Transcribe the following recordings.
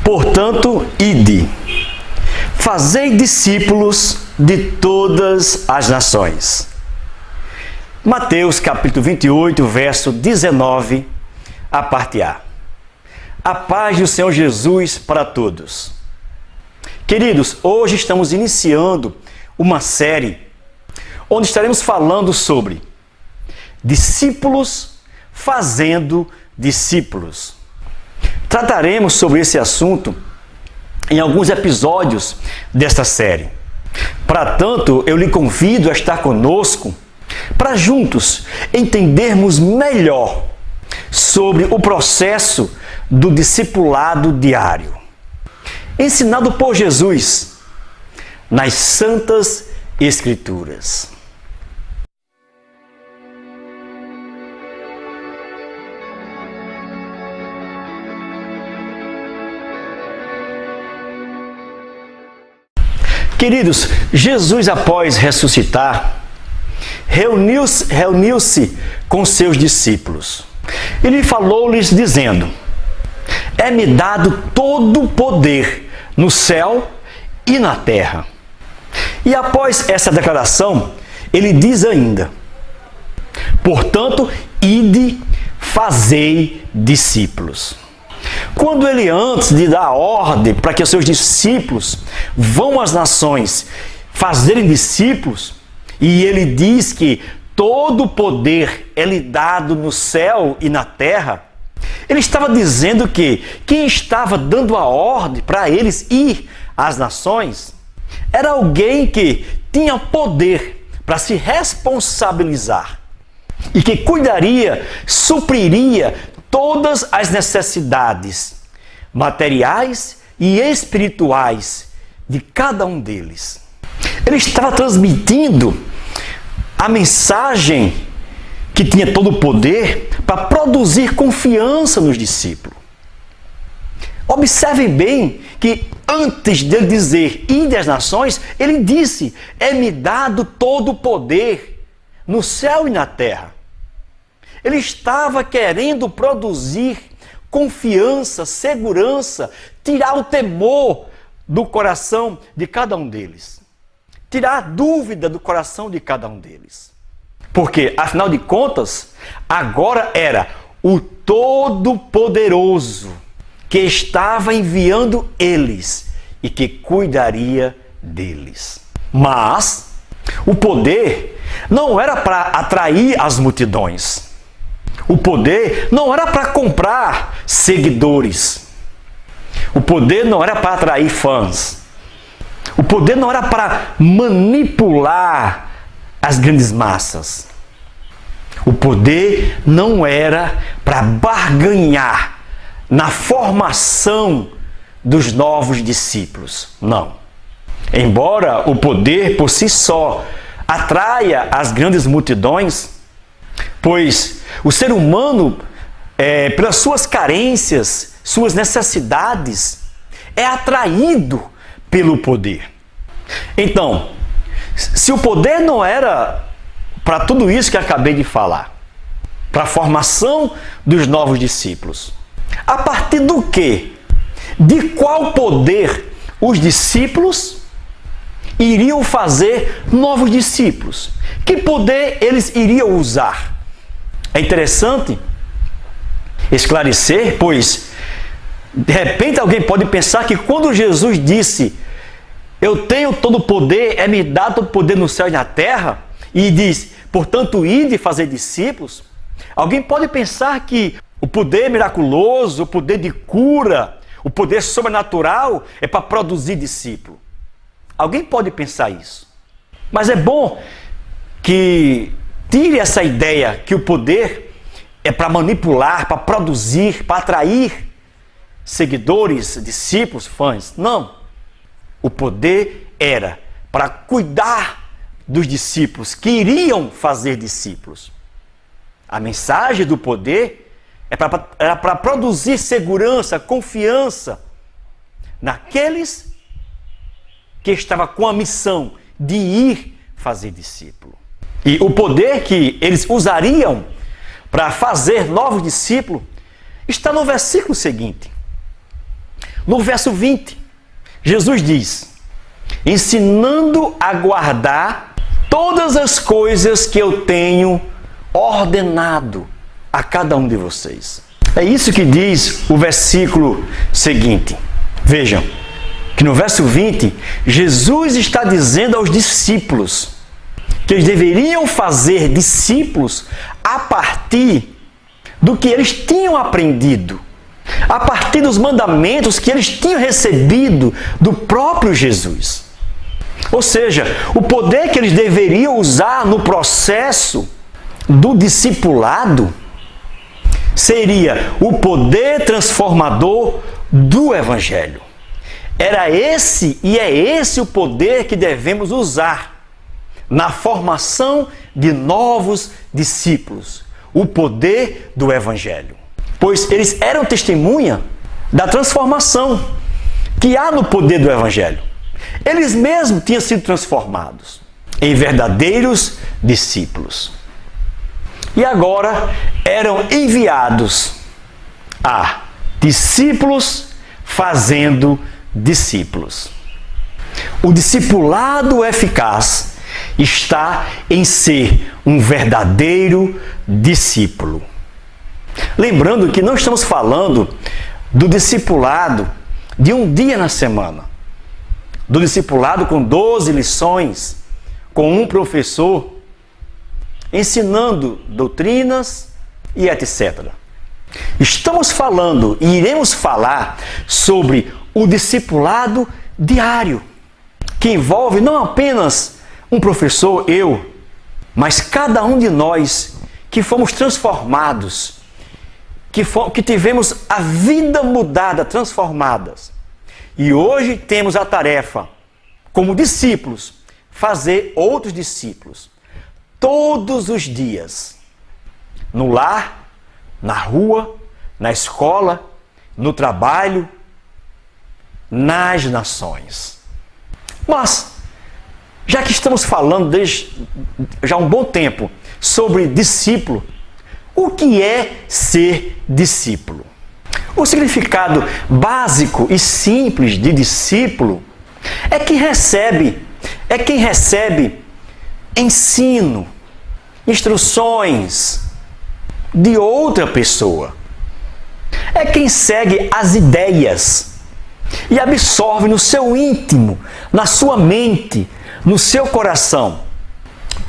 Portanto, ide, fazei discípulos de todas as nações. Mateus capítulo 28, verso 19, a parte A. A paz do Senhor Jesus para todos. Queridos, hoje estamos iniciando uma série onde estaremos falando sobre discípulos fazendo discípulos. Trataremos sobre esse assunto em alguns episódios desta série. Para tanto, eu lhe convido a estar conosco para juntos entendermos melhor sobre o processo do discipulado diário, ensinado por Jesus nas Santas Escrituras. Queridos, Jesus, após ressuscitar, reuniu-se com seus discípulos. Ele falou-lhes dizendo: é-me dado todo o poder no céu e na terra. E após essa declaração, ele diz ainda: portanto, ide, fazei discípulos. Quando ele, antes de dar a ordem para que os seus discípulos vão às nações fazerem discípulos, e ele diz que todo o poder é lhe dado no céu e na terra, ele estava dizendo que quem estava dando a ordem para eles ir às nações era alguém que tinha poder para se responsabilizar e que cuidaria, supriria todas as necessidades materiais e espirituais de cada um deles. Ele estava transmitindo a mensagem que tinha todo o poder para produzir confiança nos discípulos. Observem bem que antes de ele dizer ide às nações, ele disse: é-me dado todo o poder no céu e na terra. Ele estava querendo produzir confiança, segurança, tirar o temor do coração de cada um deles. Tirar a dúvida do coração de cada um deles. Porque, afinal de contas, agora era o Todo-Poderoso que estava enviando eles e que cuidaria deles. Mas o poder não era para atrair as multidões. O poder não era para comprar seguidores. O poder não era para atrair fãs. O poder não era para manipular as grandes massas. O poder não era para barganhar na formação dos novos discípulos. Não. Embora o poder por si só atraia as grandes multidões, pois o ser humano, pelas suas carências, suas necessidades, é atraído pelo poder. Então, se o poder não era para tudo isso que acabei de falar, para a formação dos novos discípulos, a partir do quê? De qual poder os discípulos iriam fazer novos discípulos? Que poder eles iriam usar? É interessante esclarecer, pois de repente alguém pode pensar que quando Jesus disse eu tenho todo o poder, é-me dado todo o poder no céu e na terra, e diz, portanto, ide fazer discípulos, alguém pode pensar que o poder miraculoso, o poder de cura, o poder sobrenatural é para produzir discípulo. Alguém pode pensar isso. Mas é bom que tire essa ideia que o poder é para manipular, para produzir, para atrair seguidores, discípulos, fãs. Não. O poder era para cuidar dos discípulos que iriam fazer discípulos. A mensagem do poder era para produzir segurança, confiança naqueles que estavam com a missão de ir fazer discípulo. E o poder que eles usariam para fazer novos discípulos está no versículo seguinte. No verso 20, Jesus diz: ensinando a guardar todas as coisas que eu tenho ordenado a cada um de vocês. É isso que diz o versículo seguinte. Vejam que no verso 20, Jesus está dizendo aos discípulos que eles deveriam fazer discípulos a partir do que eles tinham aprendido, a partir dos mandamentos que eles tinham recebido do próprio Jesus. Ou seja, o poder que eles deveriam usar no processo do discipulado seria o poder transformador do Evangelho. Era esse e é esse o poder que devemos usar na formação de novos discípulos, o poder do Evangelho. Pois eles eram testemunha da transformação que há no poder do Evangelho. Eles mesmos tinham sido transformados em verdadeiros discípulos. E agora eram enviados a discípulos fazendo discípulos. O discipulado eficaz está em ser um verdadeiro discípulo. Lembrando que não estamos falando do discipulado de um dia na semana, do discipulado com 12 lições, com um professor, ensinando doutrinas e etc. Estamos falando e iremos falar sobre o discipulado diário, que envolve não apenas um professor, eu, mas cada um de nós que fomos transformados, que tivemos a vida mudada, transformadas. E hoje temos a tarefa, como discípulos, fazer outros discípulos. Todos os dias, no lar, na rua, na escola, no trabalho, nas nações. Mas, já que estamos falando desde já há um bom tempo sobre discípulo, o que é ser discípulo? O significado básico e simples de discípulo é quem recebe ensino, instruções de outra pessoa. É quem segue as ideias e absorve no seu íntimo, na sua mente, no seu coração,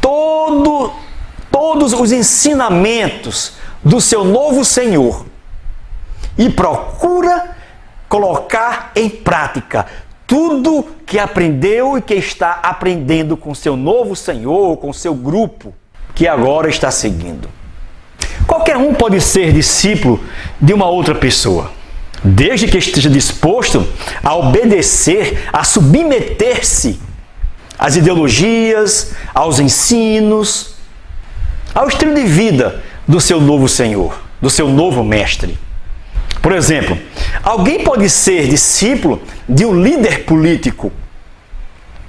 todos os ensinamentos do seu novo Senhor e procura colocar em prática tudo que aprendeu e que está aprendendo com seu novo Senhor, com seu grupo que agora está seguindo. Qualquer um pode ser discípulo de uma outra pessoa, desde que esteja disposto a obedecer, a submeter-se às ideologias, aos ensinos, ao estilo de vida do seu novo Senhor, do seu novo mestre. Por exemplo, alguém pode ser discípulo de um líder político.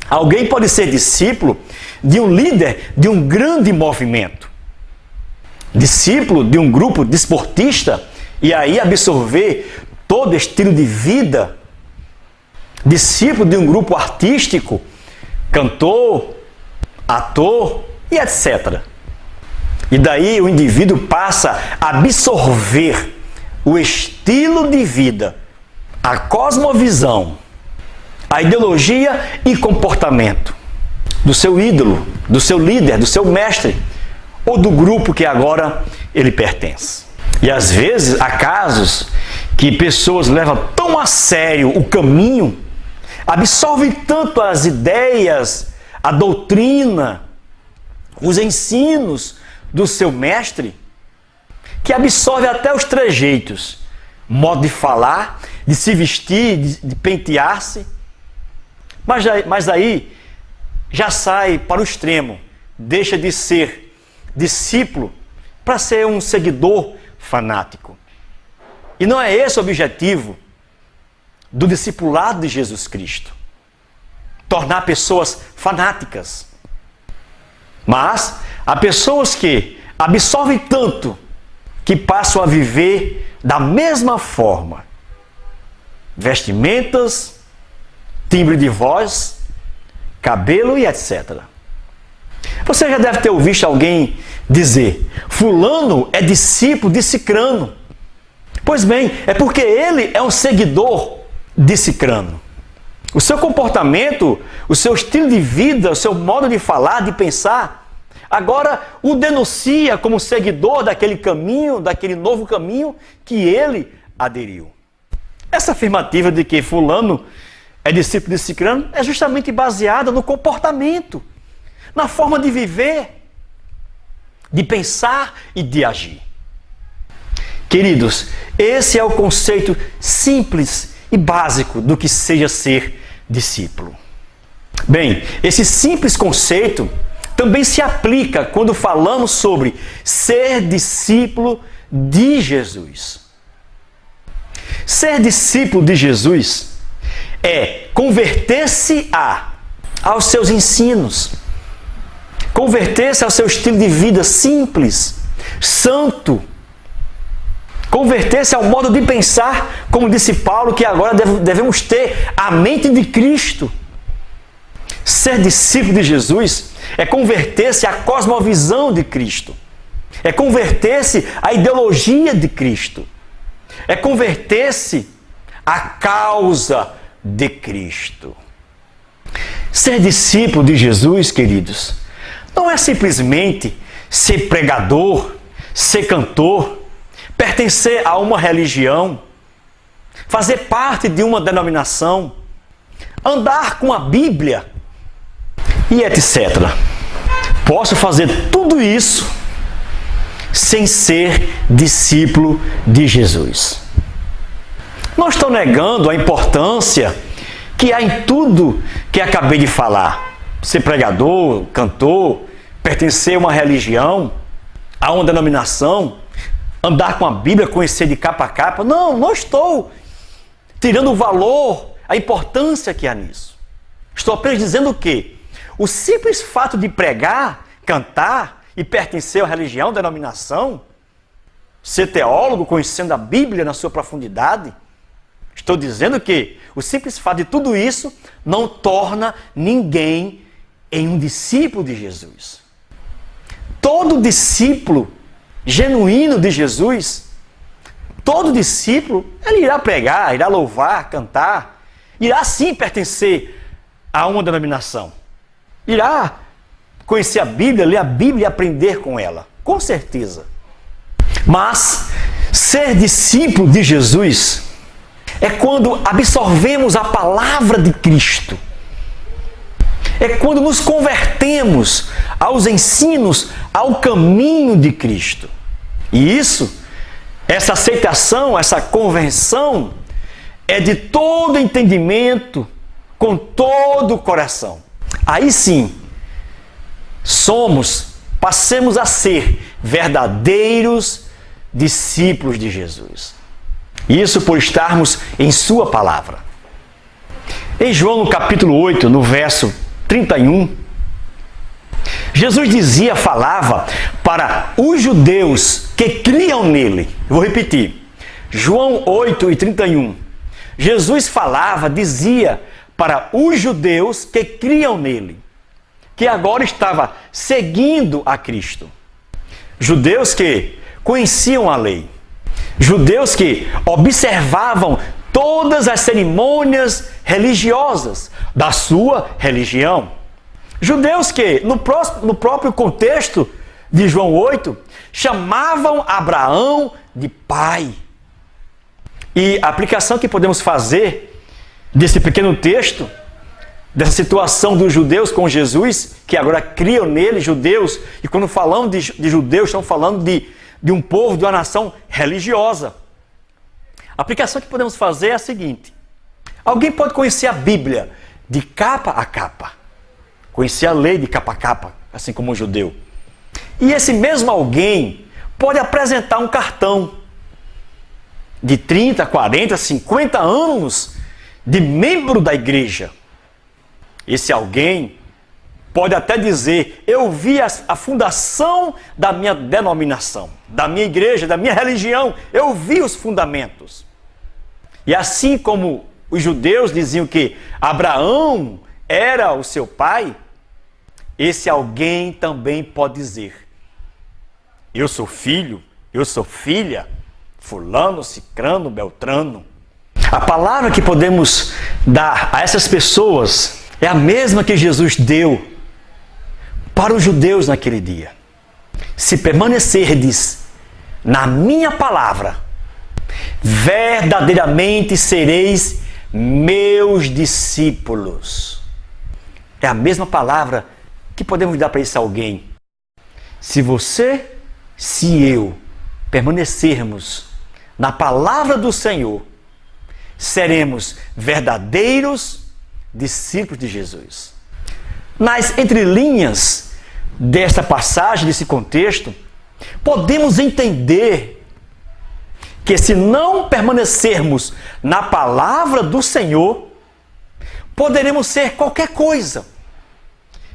Alguém pode ser discípulo de um líder de um grande movimento. Discípulo de um grupo desportista e aí absorver todo estilo de vida. Discípulo de um grupo artístico, cantor, ator e etc. E daí o indivíduo passa a absorver o estilo de vida, a cosmovisão, a ideologia e comportamento do seu ídolo, do seu líder, do seu mestre ou do grupo que agora ele pertence. E às vezes há casos que pessoas levam tão a sério o caminho, absorvem tanto as ideias, a doutrina, os ensinos do seu mestre, que absorve até os trejeitos, modo de falar, de se vestir, de pentear-se, mas aí já sai para o extremo, deixa de ser discípulo para ser um seguidor fanático. E não é esse o objetivo do discipulado de Jesus Cristo, tornar pessoas fanáticas. Mas há pessoas que absorvem tanto que passam a viver da mesma forma, vestimentas, timbre de voz, cabelo e etc. Você já deve ter ouvido alguém dizer: fulano é discípulo de Cicrano. Pois bem, é porque ele é um seguidor de Cicrano. O seu comportamento, o seu estilo de vida, o seu modo de falar, de pensar, agora o denuncia como seguidor daquele caminho, daquele novo caminho que ele aderiu. Essa afirmativa de que fulano é discípulo de Cicrano é justamente baseada no comportamento, na forma de viver, de pensar e de agir. Queridos, esse é o conceito simples e básico do que seja ser discípulo. Bem, esse simples conceito também se aplica quando falamos sobre ser discípulo de Jesus. Ser discípulo de Jesus é converter-se aos seus ensinos, converter-se ao seu estilo de vida simples, santo, converter-se ao modo de pensar, como disse Paulo, que agora devemos ter a mente de Cristo. Ser discípulo de Jesus é converter-se à cosmovisão de Cristo, é converter-se à ideologia de Cristo, é converter-se à causa de Cristo. Ser discípulo de Jesus, queridos, não é simplesmente ser pregador, ser cantor, pertencer a uma religião, fazer parte de uma denominação, andar com a Bíblia e etc. Posso fazer tudo isso sem ser discípulo de Jesus. Não estou negando a importância que há em tudo que acabei de falar. Ser pregador, cantor, pertencer a uma religião, a uma denominação, andar com a Bíblia, conhecer de capa a capa. Não estou tirando o valor, a importância que há nisso. Estou apenas dizendo que o simples fato de pregar, cantar e pertencer a uma religião, denominação, ser teólogo, conhecendo a Bíblia na sua profundidade, estou dizendo que o simples fato de tudo isso não torna ninguém em um discípulo de Jesus. Todo discípulo genuíno de Jesus, todo discípulo, ele irá pregar, irá louvar, cantar, irá sim pertencer a uma denominação, irá conhecer a Bíblia, ler a Bíblia e aprender com ela, com certeza. Mas ser discípulo de Jesus é quando absorvemos a palavra de Cristo, é quando nos convertemos aos ensinos, ao caminho de Cristo. E essa aceitação, essa conversão é de todo entendimento, com todo o coração. Aí sim, passemos a ser verdadeiros discípulos de Jesus. Isso por estarmos em sua palavra. Em João, no capítulo 8, no verso 31, Jesus falava para os judeus que criam nele. Eu vou repetir. João 8 e 31. Jesus dizia para os judeus que criam nele, que agora estava seguindo a Cristo. Judeus que conheciam a lei. Judeus que observavam todas as cerimônias religiosas da sua religião. Judeus que, no próprio contexto de João 8, chamavam Abraão de pai. E a aplicação que podemos fazer desse pequeno texto, dessa situação dos judeus com Jesus, que agora criam nele, judeus, e quando falamos de judeus, estamos falando de um povo, de uma nação religiosa. A aplicação que podemos fazer é a seguinte: alguém pode conhecer a Bíblia de capa a capa, conhecer a lei de capa a capa, assim como o judeu. E esse mesmo alguém pode apresentar um cartão de 30, 40, 50 anos de membro da igreja. Esse alguém pode até dizer: eu vi a fundação da minha denominação, da minha igreja, da minha religião, eu vi os fundamentos. E assim como os judeus diziam que Abraão era o seu pai, esse alguém também pode dizer: eu sou filho, eu sou filha, fulano, cicrano, beltrano. A palavra que podemos dar a essas pessoas é a mesma que Jesus deu para os judeus naquele dia. Se permanecerdes na minha palavra, verdadeiramente sereis meus discípulos. É a mesma palavra que podemos dar para esse alguém. Se você, se eu permanecermos na palavra do Senhor, seremos verdadeiros discípulos de Jesus. Nas entrelinhas desta passagem, desse contexto, podemos entender que se não permanecermos na palavra do Senhor, poderemos ser qualquer coisa.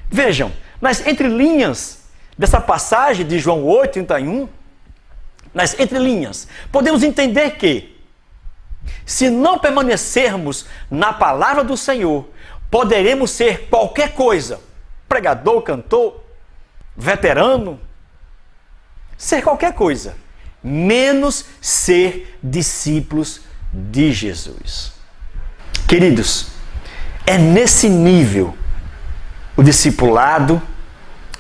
Vejam, nas entrelinhas dessa passagem de João 8:31, nas entrelinhas, podemos entender que, se não permanecermos na palavra do Senhor, poderemos ser qualquer coisa. Pregador, cantor, veterano, ser qualquer coisa, menos ser discípulos de Jesus. Queridos, é nesse nível o discipulado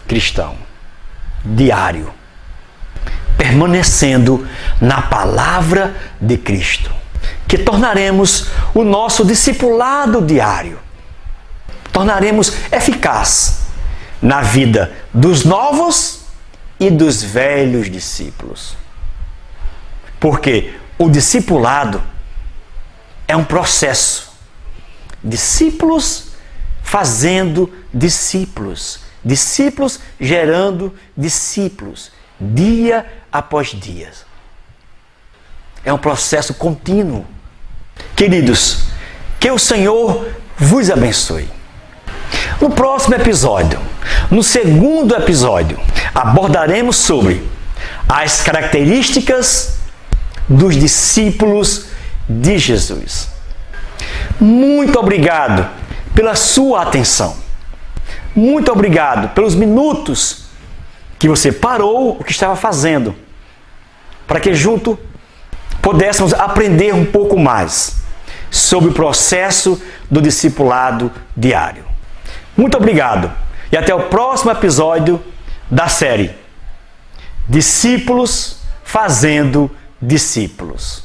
cristão, diário, permanecendo na palavra de Cristo, que tornaremos o nosso discipulado diário, tornaremos eficaz na vida dos novos e dos velhos discípulos. Porque o discipulado é um processo. Discípulos fazendo discípulos. Discípulos gerando discípulos. Dia após dia. É um processo contínuo. Queridos, que o Senhor vos abençoe. No próximo episódio, no segundo episódio, abordaremos sobre as características dos discípulos de Jesus. Muito obrigado pela sua atenção. Muito obrigado pelos minutos que você parou o que estava fazendo, para que junto pudéssemos aprender um pouco mais sobre o processo do discipulado diário. Muito obrigado e até o próximo episódio da série Discípulos fazendo discípulos.